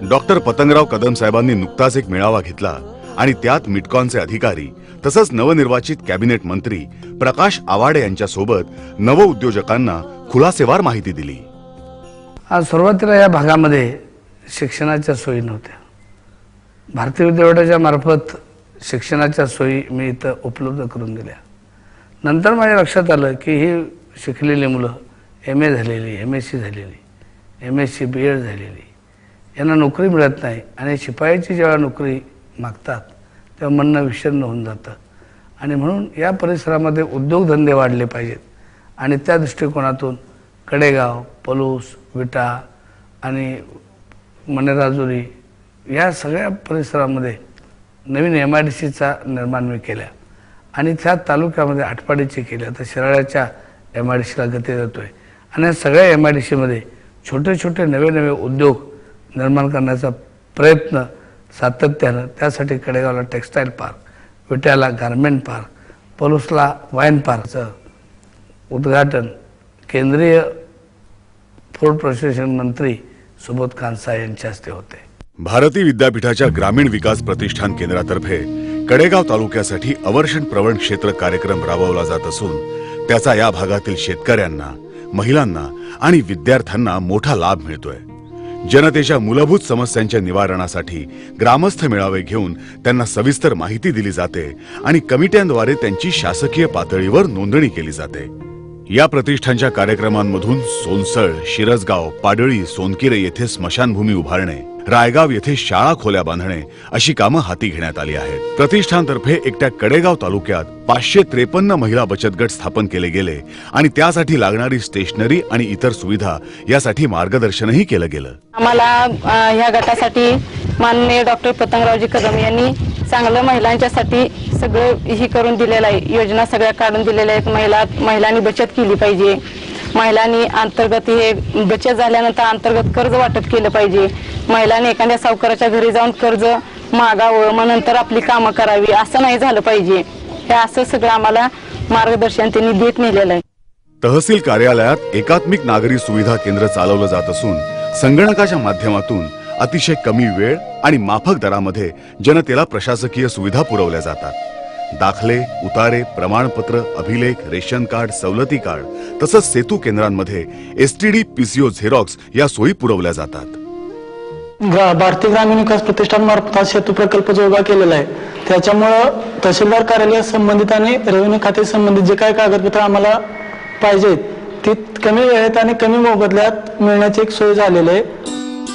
Doctor Patangrao Kadam साहेबांनी नुकताच एक मेळावा घेतला आणि त्यात मिटकॉनचे अधिकारी तसंच नवनिर्वाचित कॅबिनेट मंत्री प्रकाश आवाडे यांच्या सोबत नवउद्योजकांना खुलासेवार माहिती दिली। आज सुरुवातीला या भागामध्ये शिक्षणाच्या सोयी नव्हत्या। भारतीय विद्यापीठाच्या मार्फत शिक्षणाच्या सोयी मी इथं उपलब्ध करून दिल्या। नंतर माझ्या लक्षात आलं की ही शिकलेली मुलं MA झालेली, MSc झालेली, MSc BEd झालेली, यांना नोकरी मिळत नाही आणि शिपायाची जेव्हा नोकरी मागतात तेव्हा म्हणणं विषण्ण होऊन जातं आणि म्हणून या परिसरामध्ये उद्योगधंदे वाढले पाहिजेत आणि त्या दृष्टिकोनातून कडेगाव, पलूस, विटा आणि मणेराजुरी या सगळ्या परिसरामध्ये नवीन MIDCचा निर्माण मी केल्या आणि त्या तालुक्यामध्ये आटपाडीची केल्या। तर शिराळ्याच्या MIDCला गती देतोय आणि या सगळ्या MIDCमध्ये छोटे छोटे नवे नवे उद्योग निर्माण करण्याचा प्रयत्न सातत्यानं, त्यासाठी कडेगावला टेक्स्टाईल पार्क, विट्याला गारमेंट पार्क, पलूसला वाईन पार्कचं उद्घाटन केंद्रीय फूड प्रोसेसिंग मंत्री सुबोध कांसा यांच्या हस्ते होते। भारती विद्यापीठाच्या ग्रामीण विकास प्रतिष्ठान केंद्रातर्फे कडेगाव तालुक्यासाठी अवर्षण प्रवण क्षेत्र कार्यक्रम राबवला जात असून त्याचा या भागातील शेतकऱ्यांना, महिलांना आणि विद्यार्थ्यांना मोठा लाभ मिळतोय। जनतेच्या मूलभूत समस्यांच्या निवारणासाठी ग्रामस्थ मेळावे घेऊन त्यांना सविस्तर माहिती दिली जाते आणि कमिट्यांद्वारे त्यांची शासकीय पातळीवर नोंदणी केली जाते। या प्रतिष्ठानच्या कार्यक्रमांमधून सोनसळ, शिरसगाव, पाडळी, सोनकिरे येथे स्मशानभूमी उभारणे, रायगाव येथे शाळा खोल्या बांधणे अशी कामं हाती घेण्यात आली आहेत। प्रतिष्ठानतर्फे एकट्या कडेगाव तालुक्यात 553 महिला बचत गट स्थापन केले गेले आणि त्यासाठी लागणारी स्टेशनरी आणि इतर सुविधा यासाठी मार्गदर्शनही केलं गेलं। आम्हाला या गटासाठी माननीय डॉक्टर पतंगरावजी कदम यांनी चांगलं महिलांच्यासाठी सगळं ही करून दिलेलं आहे। योजना सगळ्या काढून दिलेल्या आहेत। महिलांनी बचत केली पाहिजे, महिलांनी अंतर्गत हे बचत झाल्यानंतर अंतर्गत कर्ज वाटप केलं पाहिजे, महिलांनी एखाद्या सावकाराच्या घरी जाऊन कर्ज मागावं मग नंतर आपली कामं करावी असं नाही झालं पाहिजे। हे असं सगळं आम्हाला मार्गदर्शन त्यांनी देत नेलेलं आहे। तहसील कार्यालयात एकात्मिक नागरी सुविधा केंद्र चालवलं जात असून संगणकाच्या माध्यमातून अतिशय कमी वेळ आणि माफक दरामध्ये जनतेला प्रशासकीय सुविधा पुरवल्या जातात। दाखले, उतारे, प्रमाणपत्र, अभिलेख, रेशन कार्ड, सवलती कार्ड तसंच सेतू केंद्रांमध्ये STD PCO झेरॉक्स या सोयी पुरवल्या जातात। भारतीय ग्रामीण विकास प्रतिष्ठान मार्फत हा सेतू प्रकल्प जो उभा केलेला आहे त्याच्यामुळं तहसीलदार कार्यालय संबंधित आणि रेव्हेन्यू खाते संबंधित जे काही कागदपत्र आम्हाला पाहिजेत ते कमी वेळेत आणि कमी मोबदल्यात मिळण्याची एक सोय झालेली आहे।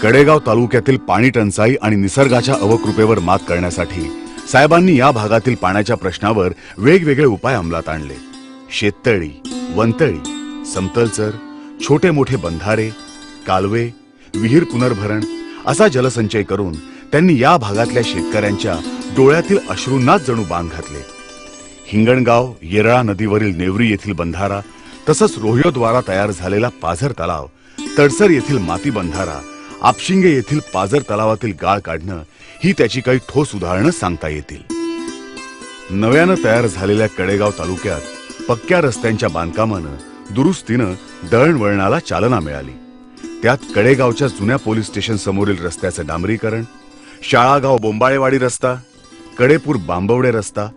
कडेगाव तालुक्यातील पाणी टंचाई आणि निसर्गाच्या अवकृपेवर मात करण्यासाठी साहेबांनी या भागातील पाण्याच्या प्रश्नावर वेगवेगळे उपाय अंमलात आणले। शेततळी, वनतळी, समतलचर, छोटे मोठे बंधारे, कालवे, विहीर पुनर्भरण असा जलसंचय करून त्यांनी या भागातल्या शेतकऱ्यांच्या डोळ्यातील अश्रूंनाच जणू बांध घातले। हिंगणगाव, येरळा नदीवरील नेवरी येथील बंधारा तसंच रोह्योद्वारा तयार झालेला पाझर तलाव, तडसर येथील माती बंधारा, आपशिंगे येथील पाझर तलावातील गाळ काढणं ही त्याची काही ठोस उदाहरणं सांगता येतील। नव्यानं तयार झालेल्या कडेगाव तालुक्यात पक्क्या रस्त्यांच्या बांधकामानं, दुरुस्तीनं दळणवळणाला चालना मिळाली। त्यात कडेगावच्या जुन्या पोलीस स्टेशन समोरील रस्त्याचं डांबरीकरण, शाळागाव बोंबाळेवाडी रस्ता, कडेपूर बांबवडे रस्ता,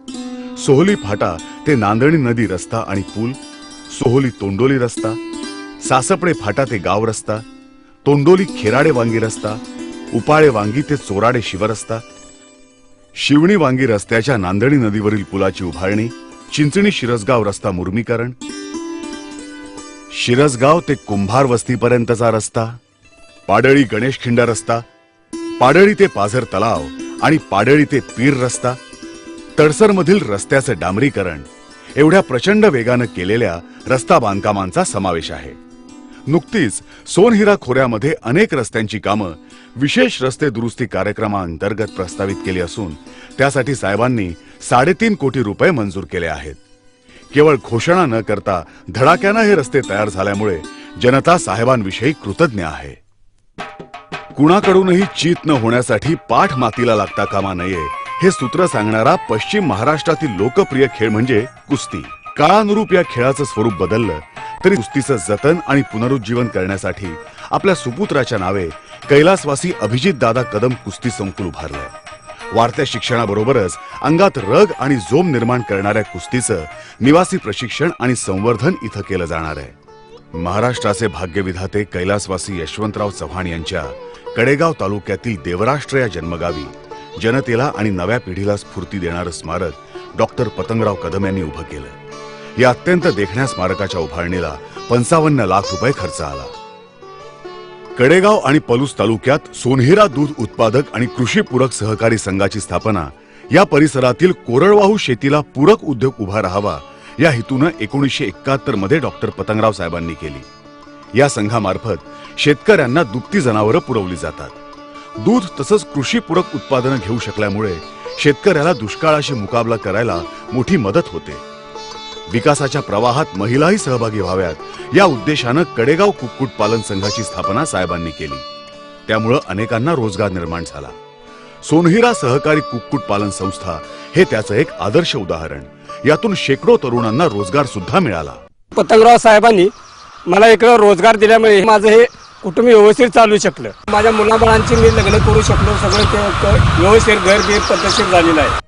सोहली फाटा ते नांदणी नदी रस्ता आणि पूल, सोहली तोंडोली रस्ता, सासपडे फाटा ते गाव रस्ता, तोंडोली खेराडे वांगी रस्ता, उपाळे वांगी ते चोराडे शिवरस्ता, शिवणी वांगी रस्त्याच्या नांदणी नदीवरील पुलाची उभारणी, चिंचणी शिरसगाव रस्ता मुर्मीकरण, शिरसगाव ते कुंभार वस्तीपर्यंतचा रस्ता, पाडळी गणेशखिंड रस्ता, पाडळी ते पाझर तलाव आणि पाडळी ते पीर रस्ता, तडसरमधील रस्त्याचं डांबरीकरण एवढ्या प्रचंड वेगानं केलेल्या रस्ता बांधकामांचा समावेश आहे। नुकतीच सोनहिरा खोऱ्यामध्ये अनेक रस्त्यांची कामं विशेष रस्ते दुरुस्ती कार्यक्रमाअंतर्गत प्रस्तावित केली असून त्यासाठी साहेबांनी 3.5 कोटी रुपये मंजूर केले आहेत। केवळ घोषणा न करता धडाक्यानं हे रस्ते तयार झाल्यामुळे जनता साहेबांविषयी कृतज्ञ आहे। कुणाकडूनही चीत न होण्यासाठी पाठ मातीला लागता कामा नये हे सूत्र सांगणारा पश्चिम महाराष्ट्रातील लोकप्रिय खेळ म्हणजे कुस्ती। काळानुरूप या खेळाचं स्वरूप बदललं तरी कुस्तीचं जतन आणि पुनरुज्जीवन करण्यासाठी आपल्या सुपुत्राच्या नावे कैलासवासी अभिजित दादा कदम कुस्ती संकुल उभारलंय. वाढत्या शिक्षणाबरोबरच अंगात रग आणि जोम निर्माण करणाऱ्या कुस्तीचं निवासी प्रशिक्षण आणि संवर्धन इथं केलं जाणार आहे. महाराष्ट्राचे भाग्यविधाते कैलासवासी यशवंतराव चव्हाण यांच्या कडेगाव तालुक्यातील देवराष्ट्र या जन्मगावी जनतेला आणि नव्या पिढीला स्फूर्ती देणारं स्मारक डॉक्टर पतंगराव कदम यांनी उभं केलं. या अत्यंत देखण्या स्मारकाच्या उभारणीला 55 लाख रुपये खर्च आला. कडेगाव आणि पलूस तालुक्यात सोनहिरा दूध उत्पादक आणि कृषी पूरक सहकारी संघाची स्थापना या परिसरातील कोरडवाहू शेतीला पूरक उद्योग उभा राहावा या हेतूनं 1971 मध्ये डॉक्टर पतंगराव साहेबांनी केली. या संघामार्फत शेतकऱ्यांना दुभती जनावरं पुरवली जातात. दूध तसंच कृषी पूरक उत्पादनं घेऊ शकल्यामुळे शेतकऱ्याला दुष्काळाशी मुकाबला करायला मोठी मदत होते. विकासाच्या प्रवाहात महिलाही सहभागी व्हाव्यात या उद्देशानं कडेगाव कुक्कुट पालन संघाची स्थापना साहेबांनी केली. त्यामुळे अनेकांना रोजगार निर्माण झाला. सोनहिरा सहकारी कुक्कुट पालन संस्था हे त्याचं एक आदर्श उदाहरण. यातून शेकडो तरुणांना रोजगार सुद्धा मिळाला. पतंगराव साहेबांनी मला इकडे रोजगार दिल्यामुळे माझं हे कुटुंब व्यवस्थित चालू शकलं. माझ्या मुलाबाळांची मी लग्न करू शकलो. सगळं ते व्यवस्थित घर बीर पद्धतशीर झालेलं आहे.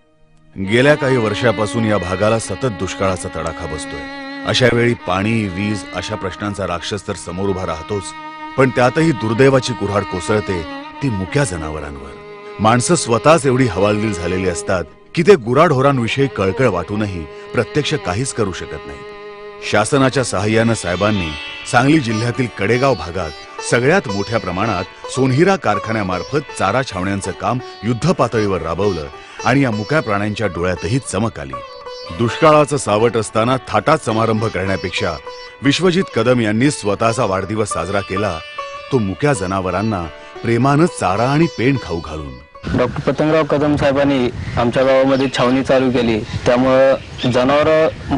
गेल्या काही वर्षापासून या भागाला सतत दुष्काळाचा तडाखा बसतोय. अशा वेळी पाणी, वीज अशा प्रश्नांचा राक्षस तर समोर उभा राहतोच, पण त्यातही दुर्दैवाची कुऱ्हाड कोसळते ती मुक्या जनावरांवर. माणसं स्वतःच एवढी हवालदिल झालेली असतात की ते गुराढोरांविषयी कळकळ वाटूनही प्रत्यक्ष काहीच करू शकत नाही. शासनाच्या सहाय्यानं साहेबांनी सांगली जिल्ह्यातील कडेगाव भागात सगळ्यात मोठ्या प्रमाणात सोनहिरा कारखान्यामार्फत चारा छावण्यांचं काम युद्ध पातळीवर राबवलं आणि या मुक्या प्राण्यांच्या डोळ्यातही चमक आली. दुष्काळाचं सावट असताना थाटात समारंभ करण्यापेक्षा विश्वजित कदम यांनी स्वतःचा वाढदिवस साजरा केला, तो मुक्या जनावरांना प्रेमानं चारा आणि पेंड खाऊ घालून. डॉक्टर पतंगराव कदम साहेबांनी आमच्या गावामध्ये छावणी चालू केली. त्यामुळं जनावरं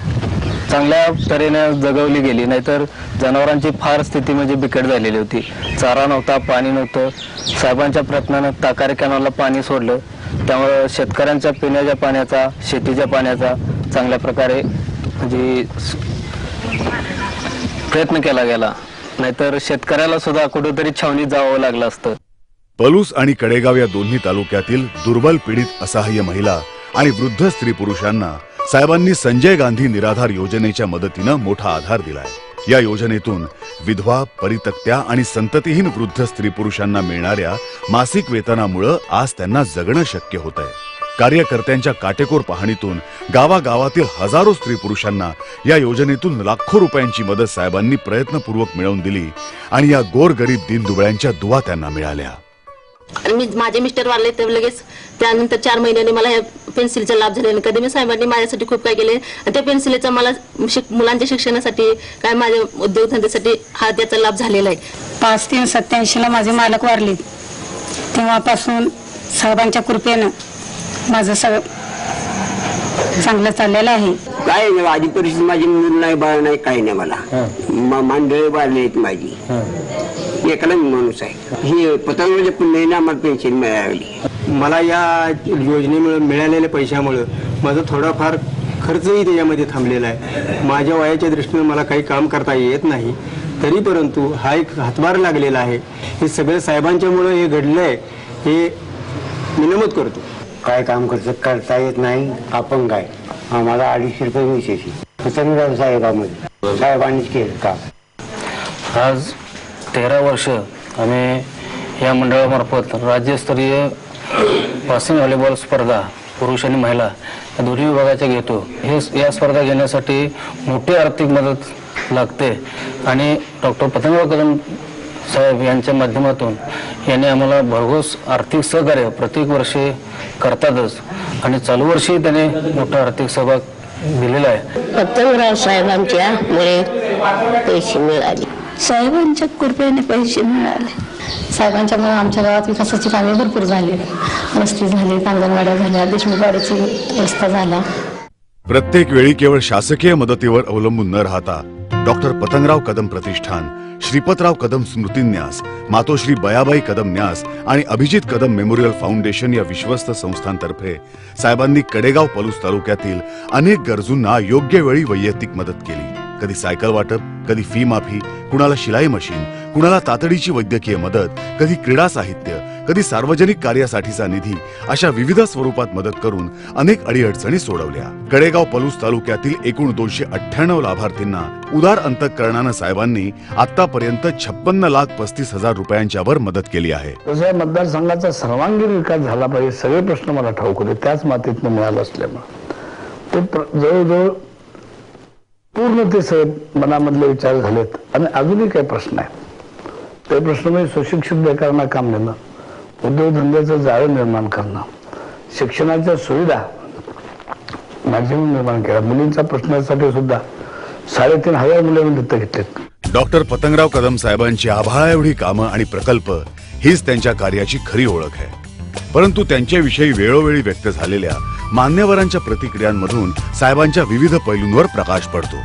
चांगल्या तऱ्हेने जगवली गेली. नाहीतर जनावरांची फार स्थिती म्हणजे बिकट झालेली होती. चारा नव्हता, पाणी नव्हतं. साहेबांच्या प्रयत्नानं ताकारी कॅनलला पाणी सोडलं. त्यामुळं शेतकऱ्यांच्या पिण्याच्या पाण्याचा, शेतीच्या पाण्याचा चांगल्या प्रकारे म्हणजे प्रयत्न केला गेला. नाहीतर शेतकऱ्याला सुद्धा कुठेतरी छावणीत जावं लागलं असतं. पलूस आणि कडेगाव या दोन्ही तालुक्यातील दुर्बल, पीडित, असहाय्य महिला आणि वृद्ध स्त्री पुरुषांना साहेबांनी संजय गांधी निराधार योजनेच्या मदतीनं मोठा आधार दिलाय. या योजनेतून विधवा, परितक्त्या आणि संततीहीन वृद्ध स्त्री पुरुषांना मिळणाऱ्या मासिक वेतनामुळे आज त्यांना जगणं शक्य होत आहे. कार्यकर्त्यांच्या काटेकोर पाहणीतून गावागावातील हजारो स्त्री पुरुषांना या योजनेतून लाखो रुपयांची मदत साहेबांनी प्रयत्नपूर्वक मिळवून दिली आणि या गोरगरीब दीनदुबळ्यांच्या दुवा त्यांना मिळाल्या. आणि माझे मिस्टर वारले तर लगेच त्यानंतर 4 महिन्यांनी मला ह्या पेन्सिलचा लाभ झाला. कदम साहेबांनी माझ्यासाठी खूप काय केले आणि त्या पेन्सिलचा मला मुलांच्या शिक्षणासाठी काय माझ्या उद्योगधंद्यासाठी हा त्याचा लाभ झालेला आहे. 5/3/87 माझे मालक वारले. तेव्हापासून साहेबांच्या कृपेनं माझं सगळं चांगलं चाललेलं आहे. काय नाही आधी परिस्थिती माझी मूल नाही, बाळ नाही, काही नाही. मला मांडळे बाळले आहेत माझी. एकाला माणूस आहे. ही पतंगाच्या पुण्याने आम्हाला पेन्शन मिळाली. मला या योजनेमुळे मिळालेल्या पैशामुळे माझा थोडाफार खर्चही त्याच्यामध्ये थांबलेला आहे. माझ्या वयाच्या दृष्टीने मला काही काम करता येत नाही, तरी परंतु हा एक हातभार लागलेला आहे. हे सगळं साहेबांच्यामुळे हे घडलंय हे मी नमूद करतो. काय काम करता येत नाही. आपण काय आम्हाला 250 रुपये विशेष पतंगराव साहेबांमध्ये साहेबांनीच केलं काम. आज 13 वर्ष आम्ही या मंडळामार्फत राज्यस्तरीय पासिंग व्हॉलीबॉल स्पर्धा पुरुष आणि महिला या दोन्ही विभागाच्या घेतो. या स्पर्धा घेण्यासाठी मोठी आर्थिक मदत लागते आणि डॉक्टर पतंगराव कदम साहेब यांच्या माध्यमातून यांनी आम्हाला भरघोस आर्थिक सहकार्य प्रत्येक वर्षी करतातच आणि चालू वर्षी त्याने मोठा आर्थिक सहभाग दिलेला आहे. पतंगराव साहेबांच्या मुळे पैसे मिळाले. साहेबांच्या कृपेने पैसे मिळाले. साहेबांच्यामुळे आमच्या गावात विकासाची कामे भरपूर झाली. रस्ते झाले, अंगणवाड्या झाल्या, देशमुखवाडीची रस्ता झाला. प्रत्येक वेळी केवळ शासकीय मदतीवर अवलंबून न राहता डॉक्टर पतंगराव कदम प्रतिष्ठान, श्रीपतराव कदम स्मृतिन्यास, मातोश्री बयाबाई कदम न्यास आणि अभिजित कदम मेमोरियल फाउंडेशन या विश्वस्त संस्थांतर्फे साहेबांनी कडेगाव पलूस तालुक्यातील अनेक गरजूंना योग्य वेळी वैयक्तिक मदत केली. कधी सायकल वाटप, कधी फी माफी, कुणाला शिलाई मशीन, कुणाला तातडीची वैद्यकीय मदत, कधी क्रीडा साहित्य, कधी सार्वजनिक कार्यासाठीचा निधी, अशा विविध स्वरूपात मदत करून अनेक अडीअडचणी सोडवल्या. कडेगाव पलूस तालुक्यातील एकूण 298 लाभार्थींना उदार अंतःकरणानं साहेबांनी आतापर्यंत 56,35,000 रुपयांच्या वर मदत केली आहे. तसं या मतदारसंघाचा सर्वांगीण विकास झाला पाहिजे, सगळे प्रश्न मला ठाऊक होते, त्याच मातीतनं मिळालं असल्यामुळे ते जवळजवळ पूर्ण ते सगळे मनामधले विचार झालेत. आणि अजूनही काही प्रश्न आहेत. ते प्रश्न म्हणजे सुशिक्षित बेकारांना काम देणं, उद्योगधंद्याचं जाळं निर्माण करणं, शिक्षणाच्या सुविधा मॅक्झिमम निर्माण केला. मुलींच्या प्रश्नासाठी सुद्धा 3,500 मुलांनी दत्तक घेतलेत. डॉक्टर पतंगराव कदम साहेबांची आभाळा एवढी कामं आणि प्रकल्प हीच त्यांच्या कार्याची खरी ओळख आहे. परंतु त्यांच्याविषयी वेळोवेळी व्यक्त झालेल्या मान्यवरांच्या प्रतिक्रियांमधून साहेबांच्या विविध पैलूंवर प्रकाश पडतो.